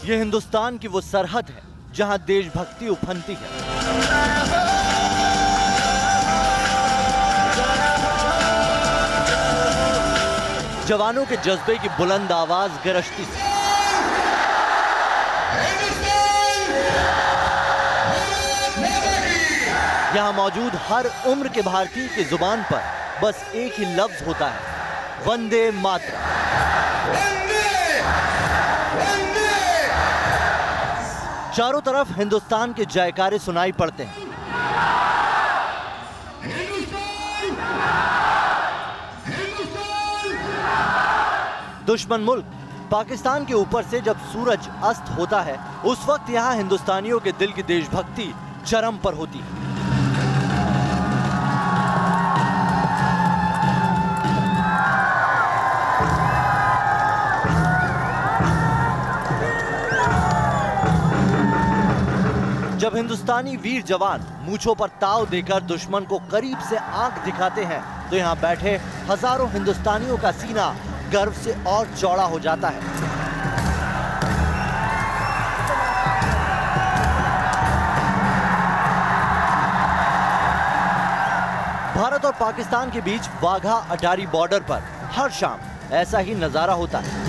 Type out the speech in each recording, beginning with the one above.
ये हिंदुस्तान की वो सरहद है जहां देशभक्ति उफनती है। जवानों के जज्बे की बुलंद आवाज गरजती है। यहां मौजूद हर उम्र के भारतीय की जुबान पर बस एक ही लफ्ज होता है, वंदे मातरम। चारों तरफ हिंदुस्तान के जयकारे सुनाई पड़ते हैं। दुश्मन मुल्क पाकिस्तान के ऊपर से जब सूरज अस्त होता है, उस वक्त यहां हिंदुस्तानियों के दिल की देशभक्ति चरम पर होती है। जब हिंदुस्तानी वीर जवान मूंछों पर ताव देकर दुश्मन को करीब से आंख दिखाते हैं, तो यहां बैठे हजारों हिंदुस्तानियों का सीना गर्व से और चौड़ा हो जाता है। भारत और पाकिस्तान के बीच वाघा अटारी बॉर्डर पर हर शाम ऐसा ही नजारा होता है।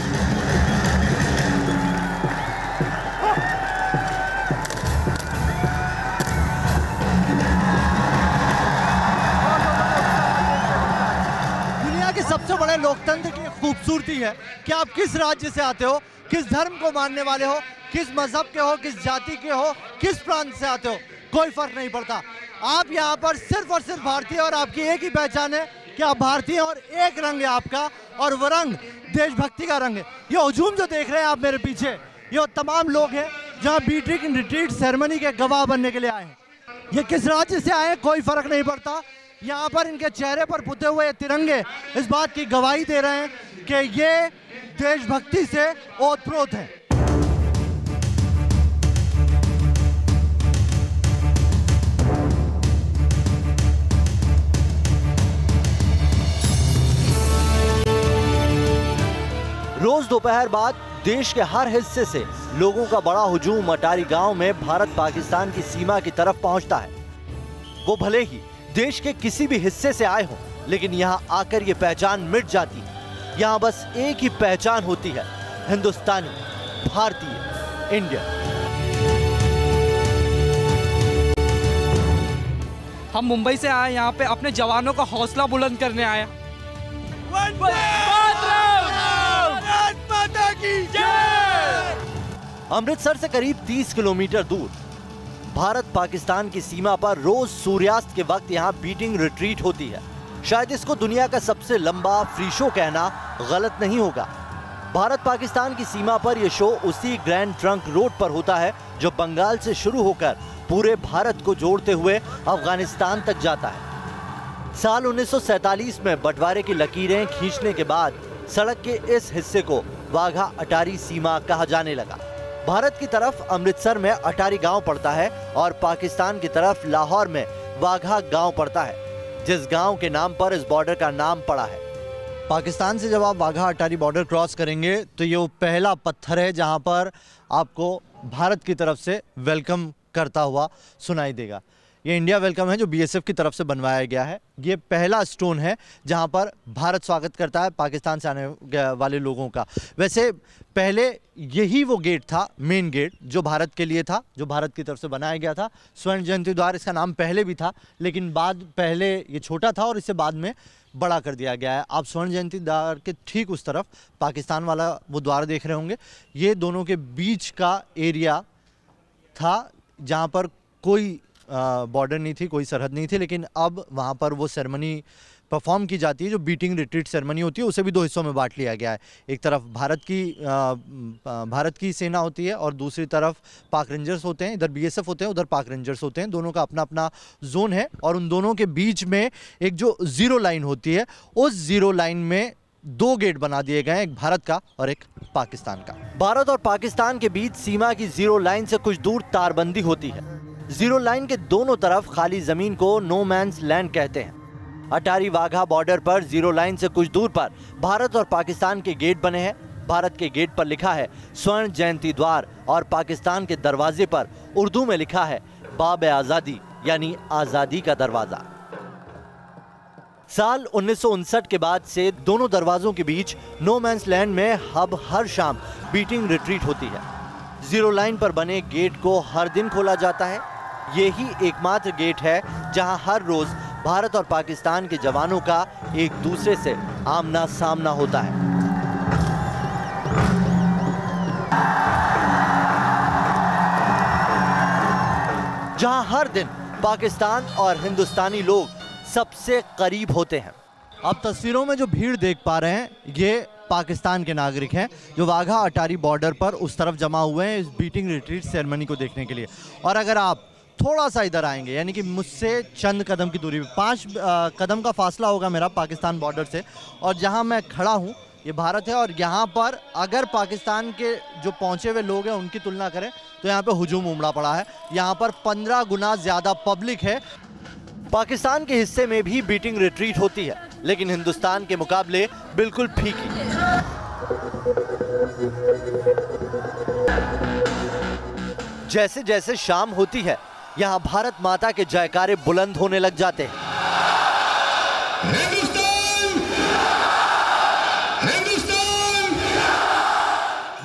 सबसे बड़े लोकतंत्र की खूबसूरती है कि आप किस राज्य से आते हो, किस धर्म को मानने वाले हो, किस मजहब के हो, किस जाति के हो, किस प्रांत से आते हो, कोई फर्क नहीं पड़ता। आप यहाँ पर सिर्फ और सिर्फ भारतीय, और आपकी एक ही पहचान है कि आप भारतीय, और एक रंग है आपका, और वो रंग देशभक्ति का रंग है। ये हुजूम जो देख रहे हैं आप मेरे पीछे, ये तमाम लोग हैं जहाँ बीटिंग रिट्रीट सेरेमनी के गवाह बनने के लिए आए हैं। ये किस राज्य से आए कोई फर्क नहीं पड़ता। यहाँ पर इनके चेहरे पर पुते हुए तिरंगे इस बात की गवाही दे रहे हैं कि ये देशभक्ति से ओतप्रोत है। रोज दोपहर बाद देश के हर हिस्से से लोगों का बड़ा हुजूम अटारी गांव में भारत पाकिस्तान की सीमा की तरफ पहुंचता है। वो भले ही देश के किसी भी हिस्से से आए हो, लेकिन यहाँ आकर ये पहचान मिट जाती है। यहाँ बस एक ही पहचान होती है, हिंदुस्तानी, भारतीय, इंडियन। हम मुंबई से आए यहाँ पे अपने जवानों का हौसला बुलंद करने आए। अमृतसर से करीब 30 किलोमीटर दूर भारत पाकिस्तान की सीमा पर रोज सूर्यास्त के वक्त यहाँ बीटिंग रिट्रीट होती है। शायद इसको दुनिया का सबसे लंबा फ्री शो कहना गलत नहीं होगा। भारत पाकिस्तान की सीमा पर यह शो उसी ग्रैंड ट्रंक रोड पर होता है जो बंगाल से शुरू होकर पूरे भारत को जोड़ते हुए अफगानिस्तान तक जाता है। साल 1947 में बंटवारे की लकीरें खींचने के बाद सड़क के इस हिस्से को वाघा अटारी सीमा कहा जाने लगा। भारत की तरफ अमृतसर में अटारी गांव पड़ता है और पाकिस्तान की तरफ लाहौर में वाघा गांव पड़ता है, जिस गांव के नाम पर इस बॉर्डर का नाम पड़ा है। पाकिस्तान से जब आप वाघा अटारी बॉर्डर क्रॉस करेंगे तो ये वो पहला पत्थर है जहां पर आपको भारत की तरफ से वेलकम करता हुआ सुनाई देगा। ये इंडिया वेलकम है जो बीएसएफ की तरफ से बनवाया गया है। ये पहला स्टोन है जहां पर भारत स्वागत करता है पाकिस्तान से आने वाले लोगों का। वैसे पहले यही वो गेट था, मेन गेट, जो भारत के लिए था, जो भारत की तरफ से बनाया गया था। स्वर्ण जयंती द्वार इसका नाम पहले भी था, लेकिन पहले ये छोटा था और इसे बाद में बड़ा कर दिया गया है। आप स्वर्ण जयंती द्वार के ठीक उस तरफ पाकिस्तान वाला वो द्वार देख रहे होंगे। ये दोनों के बीच का एरिया था जहाँ पर कोई बॉर्डर नहीं थी, कोई सरहद नहीं थी, लेकिन अब वहाँ पर वो सेरेमनी परफॉर्म की जाती है जो बीटिंग रिट्रीट सेरेमनी होती है। उसे भी दो हिस्सों में बांट लिया गया है। एक तरफ भारत की सेना होती है और दूसरी तरफ पाक रेंजर्स होते हैं। इधर बीएसएफ होते हैं, उधर पाक रेंजर्स होते हैं। दोनों का अपना अपना जोन है और उन दोनों के बीच में एक जो जीरो लाइन होती है, उस जीरो लाइन में दो गेट बना दिए गए हैं, एक भारत का और एक पाकिस्तान का। भारत और पाकिस्तान के बीच सीमा की जीरो लाइन से कुछ दूर तारबंदी होती है। जीरो लाइन के दोनों तरफ खाली जमीन को नो मैंस लैंड कहते हैं। अटारी वाघा बॉर्डर पर जीरो लाइन से कुछ दूर पर भारत और पाकिस्तान के गेट बने हैं। भारत के गेट पर लिखा है स्वर्ण जयंती द्वार और पाकिस्तान के दरवाजे पर उर्दू में लिखा है बाब आजादी यानी आजादी का दरवाजा। साल 1959 के बाद से दोनों दरवाजों के बीच नो मैंस लैंड में अब हर शाम बीटिंग रिट्रीट होती है। जीरो लाइन पर बने गेट को हर दिन खोला जाता है। यही एकमात्र गेट है जहां हर रोज भारत और पाकिस्तान के जवानों का एक दूसरे से आमना सामना होता है। जहां हर दिन पाकिस्तान और हिंदुस्तानी लोग सबसे करीब होते हैं। अब तस्वीरों में जो भीड़ देख पा रहे हैं ये पाकिस्तान के नागरिक हैं जो वाघा अटारी बॉर्डर पर उस तरफ जमा हुए हैं इस बीटिंग रिट्रीट सेरेमनी को देखने के लिए। और अगर आप थोड़ा सा इधर आएंगे यानी कि मुझसे चंद कदम की दूरी पे 5 कदम का फासला होगा मेरा पाकिस्तान बॉर्डर से, और जहां मैं खड़ा हूं ये भारत है। और यहाँ पर अगर पाकिस्तान के जो पहुंचे हुए लोग हैं उनकी तुलना करें तो यहाँ पे हुजूम उमड़ा पड़ा है। यहाँ पर 15 गुना ज्यादा पब्लिक है। पाकिस्तान के हिस्से में भी बीटिंग रिट्रीट होती है लेकिन हिंदुस्तान के मुकाबले बिल्कुल फीकी। जैसे जैसे शाम होती है यहाँ भारत माता के जयकारे बुलंद होने लग जाते हैं।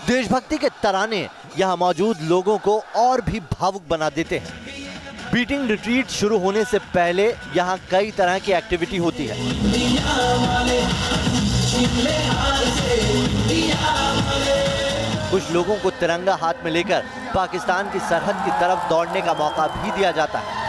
देशभक्ति के तराने यहाँ मौजूद लोगों को और भी भावुक बना देते हैं। बीटिंग रिट्रीट शुरू होने से पहले यहाँ कई तरह की एक्टिविटी होती है। कुछ लोगों को तिरंगा हाथ में लेकर पाकिस्तान की सरहद की तरफ दौड़ने का मौका भी दिया जाता है।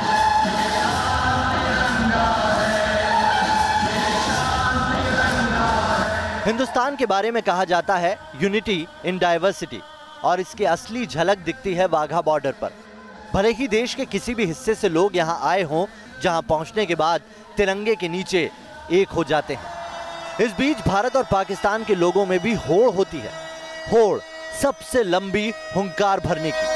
हिंदुस्तान के बारे में कहा जाता है यूनिटी इन डाइवर्सिटी, और इसकी असली झलक दिखती है वाघा बॉर्डर पर। भले ही देश के किसी भी हिस्से से लोग यहाँ आए हों, जहाँ पहुँचने के बाद तिरंगे के नीचे एक हो जाते हैं। इस बीच भारत और पाकिस्तान के लोगों में भी होड़ होती है। होड़ सबसे लंबी हुंकार भरने की।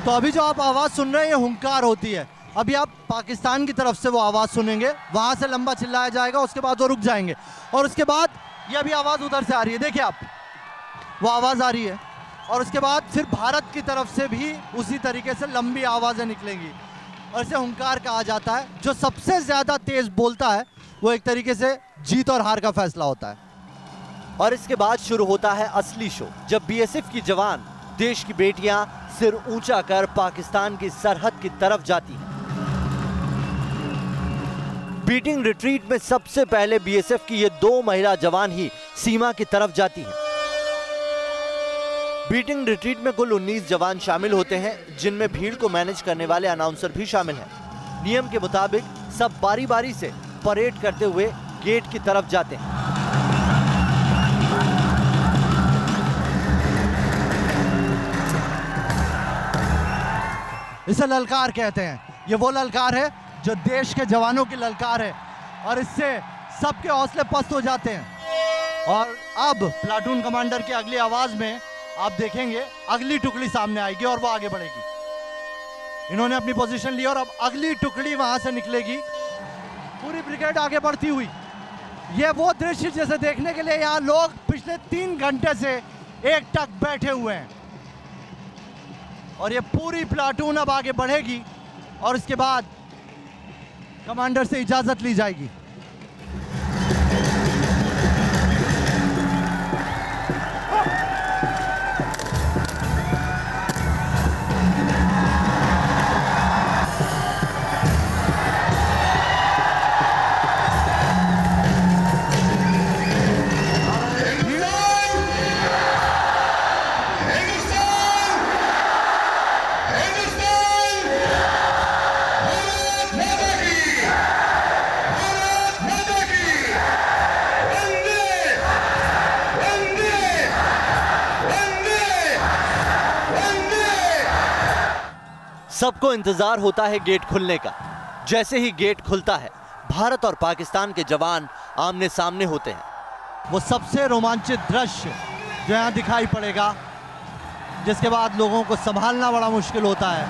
तो अभी जो आप आवाज सुन रहे हैं ये हुंकार होती है। अभी आप पाकिस्तान की तरफ से वो आवाज सुनेंगे, वहां से लंबा चिल्लाया जाएगा, उसके बाद वो रुक जाएंगे और उसके बाद ये अभी आवाज उधर से आ रही है, देखिए आप, वो आवाज आ रही है और उसके बाद फिर भारत की तरफ से भी उसी तरीके से लंबी आवाजें निकलेंगी और इसे हुंकार कहा जाता है। जो सबसे ज्यादा तेज बोलता है वो एक तरीके से जीत और हार का फैसला होता है। और इसके बाद शुरू होता है असली शो, जब बीएसएफ की जवान, देश की बेटियां सिर ऊंचा कर पाकिस्तान की सरहद की तरफ जाती हैं। बीटिंग रिट्रीट में सबसे पहले बीएसएफ की ये 2 महिला जवान ही सीमा की तरफ जाती हैं। बीटिंग रिट्रीट में कुल 19 जवान शामिल होते हैं, जिनमें भीड़ को मैनेज करने वाले अनाउंसर भी शामिल हैं। नियम के मुताबिक सब बारी बारी से परेड करते हुए गेट की तरफ जाते हैं। इसे ललकार कहते हैं। ये वो ललकार है जो देश के जवानों की ललकार है और इससे सबके हौसले पस्त हो जाते हैं। और अब प्लाटून कमांडर की अगली आवाज में आप देखेंगे अगली टुकड़ी सामने आएगी और वो आगे बढ़ेगी। इन्होंने अपनी पोजीशन ली और अब अगली टुकड़ी वहां से निकलेगी, पूरी ब्रिगेड आगे बढ़ती हुई। ये वो दृश्य जैसे देखने के लिए यहाँ लोग पिछले 3 घंटे से एकटक बैठे हुए हैं और ये पूरी प्लाटून अब आगे बढ़ेगी और इसके बाद कमांडर से इजाजत ली जाएगी। सबको इंतजार होता है गेट खुलने का। जैसे ही गेट खुलता है, भारत और पाकिस्तान के जवान आमने सामने होते हैं। वो सबसे रोमांचित दृश्य जो यहाँ दिखाई पड़ेगा, जिसके बाद लोगों को संभालना बड़ा मुश्किल होता है।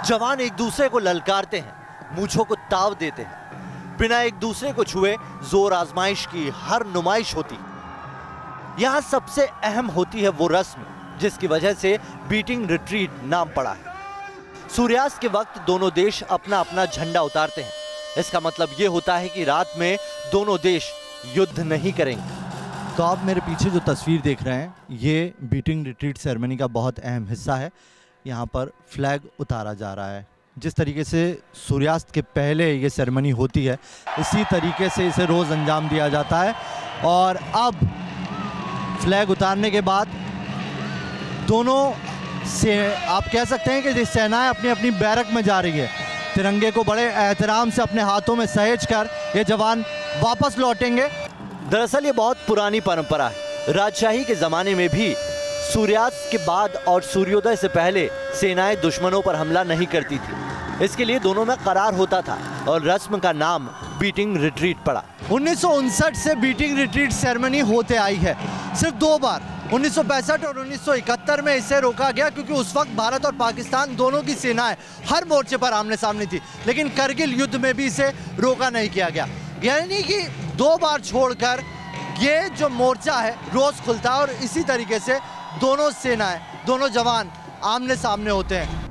जवान एक दूसरे को ललकारते हैं, मूंछों को ताव देते हैं, बिना एक दूसरे को छुए जोर आजमाइश की हर नुमाइश होती। यहां सबसे अहम होती है वो रस्म जिसकी वजह से बीटिंग रिट्रीट नाम पड़ा है। सूर्यास्त के वक्त दोनों देश अपना अपना झंडा उतारते हैं। इसका मतलब ये होता है कि रात में दोनों देश युद्ध नहीं करेंगे। तो आप मेरे पीछे जो तस्वीर देख रहे हैं, ये बीटिंग रिट्रीट सेरेमनी का बहुत अहम हिस्सा है। यहाँ पर फ्लैग उतारा जा रहा है। जिस तरीके से सूर्यास्त के पहले ये सेरेमनी होती है, इसी तरीके से इसे रोज़ अंजाम दिया जाता है। और अब फ्लैग उतारने के बाद दोनों से आप कह सकते हैं कि सेनाएं अपनी अपनी बैरक में जा रही है। तिरंगे को बड़े एहतराम से अपने हाथों में सहेज कर ये जवान वापस लौटेंगे। दरअसल ये बहुत पुरानी परंपरा है। राजशाही के ज़माने में भी सूर्यास्त के बाद और सूर्योदय से पहले सेनाएं दुश्मनों पर हमला नहीं करती थी। इसके लिए दोनों में करार होता था और रस्म का नाम बीटिंग रिट्रीट पड़ा। 1959 से बीटिंग रिट्रीट सेरेमनी होते आई है, सिर्फ 2 बार। 1965 और 1971 में इसे रोका गया क्योंकि उस वक्त भारत और पाकिस्तान दोनों की सेनाएं हर मोर्चे पर आमने सामने थी। लेकिन करगिल युद्ध में भी इसे रोका नहीं किया गया। यानी कि 2 बार छोड़कर ये जो मोर्चा है रोज खुलता है और इसी तरीके से दोनों सेनाएं, दोनों जवान आमने सामने होते हैं।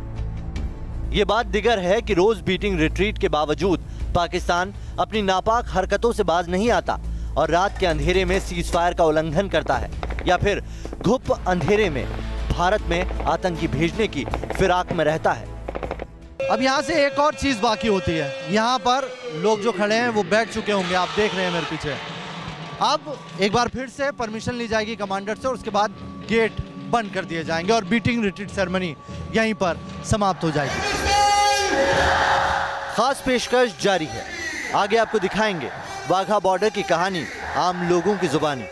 ये बात दिगर है कि रोज बीटिंग रिट्रीट के बावजूद पाकिस्तान अपनी नापाक हरकतों से बाज नहीं आता और रात के अंधेरे में सीजफायर का उल्लंघन करता है या फिर घुप अंधेरे में भारत में आतंकी भेजने की फिराक में रहता है। अब यहाँ से एक और चीज बाकी होती है। यहाँ पर लोग जो खड़े हैं वो बैठ चुके होंगे, आप देख रहे हैं मेरे पीछे। अब एक बार फिर से परमिशन ली जाएगी कमांडर से और उसके बाद गेट बंद कर दिए जाएंगे और बीटिंग रिट्रीट सेरेमनी यहीं पर समाप्त हो जाएगी। खास पेशकश जारी है। आगे आपको दिखाएंगे वाघा बॉर्डर की कहानी आम लोगों की जुबानी।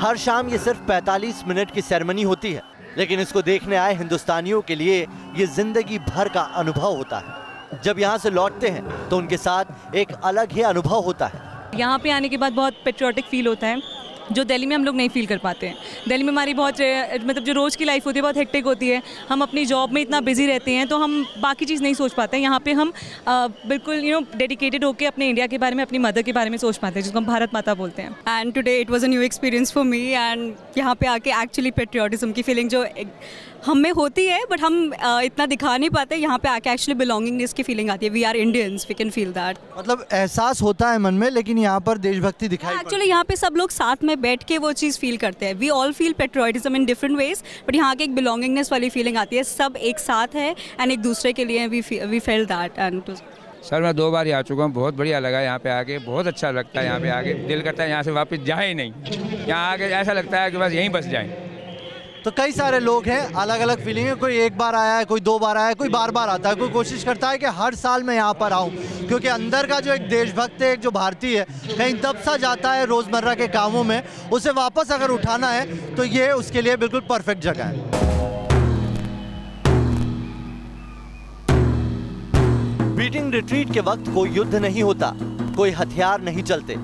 हर शाम ये सिर्फ 45 मिनट की सेरेमनी होती है, लेकिन इसको देखने आए हिंदुस्तानियों के लिए ये जिंदगी भर का अनुभव होता है। जब यहाँ से लौटते हैं तो उनके साथ एक अलग ही अनुभव होता है। यहाँ पे आने के बाद बहुत पेट्रियोटिक फील होता है जो दिल्ली में हम लोग नहीं फील कर पाते हैं। दिल्ली में हमारी बहुत मतलब जो रोज़ की लाइफ होती है बहुत हेक्टिक होती है। हम अपनी जॉब में इतना बिजी रहते हैं तो हम बाकी चीज़ नहीं सोच पाते हैं। यहाँ पे हम बिल्कुल डेडिकेटेड होकर अपने इंडिया के बारे में, अपनी मदर के बारे में सोच पाते हैं, जिसको हम भारत माता बोलते हैं। And today it was a new experience for me. And यहाँ पे आके एक्चुअली पेट्रियोटिज्म की फीलिंग जो हम में होती है बट हम इतना दिखा नहीं पाते, यहाँ पे आके एक्चुअली बिलोंगिंगनेस की फीलिंग आती है। We are Indians, we can feel that. मतलब एहसास होता है मन में, लेकिन यहाँ पर देशभक्ति दिखाई एक्चुअली यहाँ पे सब लोग साथ में बैठ के वो चीज़ फील करते हैं। We all feel patriotism in different ways, but यहाँ के एक बिलोंगिंगनेस वाली फीलिंग आती है। सब एक साथ है एंड एक दूसरे के लिए we felt that. And sir मैं 2 बार ही आ चुका हूँ, बहुत बढ़िया लगा यहाँ पे आके, बहुत अच्छा लगता है यहाँ पे आके। दिल करता है यहाँ से वापस जाए ही नहीं, यहाँ आके ऐसा लगता है कि बस यहीं बस जाएं। तो कई सारे लोग हैं, अलग अलग फीलिंग है। कोई 1 बार आया है, कोई 2 बार आया है, कोई बार आता है, कोई कोशिश करता है कि हर साल मैं यहाँ पर आऊँ, क्योंकि अंदर का जो एक देशभक्त है, एक जो भारतीय है, कहीं दब सा जाता है रोज़मर्रा के कामों में, उसे वापस अगर उठाना है तो ये उसके लिए बिल्कुल परफेक्ट जगह है। बीटिंग रिट्रीट के वक्त कोई युद्ध नहीं होता, कोई हथियार नहीं चलते,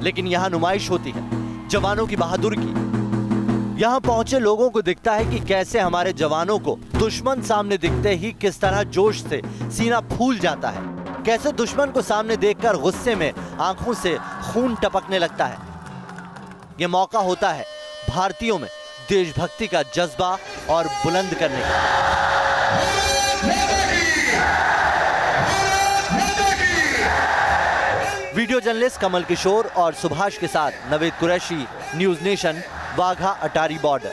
लेकिन यहाँ नुमाइश होती है जवानों की बहादुरी की। यहाँ पहुंचे लोगों को दिखता है कि कैसे हमारे जवानों को दुश्मन सामने दिखते ही किस तरह जोश से सीना फूल जाता है, कैसे दुश्मन को सामने देखकर गुस्से में आंखों से खून टपकने लगता है। ये मौका होता है भारतीयों में देशभक्ति का जज्बा और बुलंद करने का। वीडियो जर्नलिस्ट कमल किशोर और सुभाष के साथ Naved Qureshi, news nation, Wagah Attari border.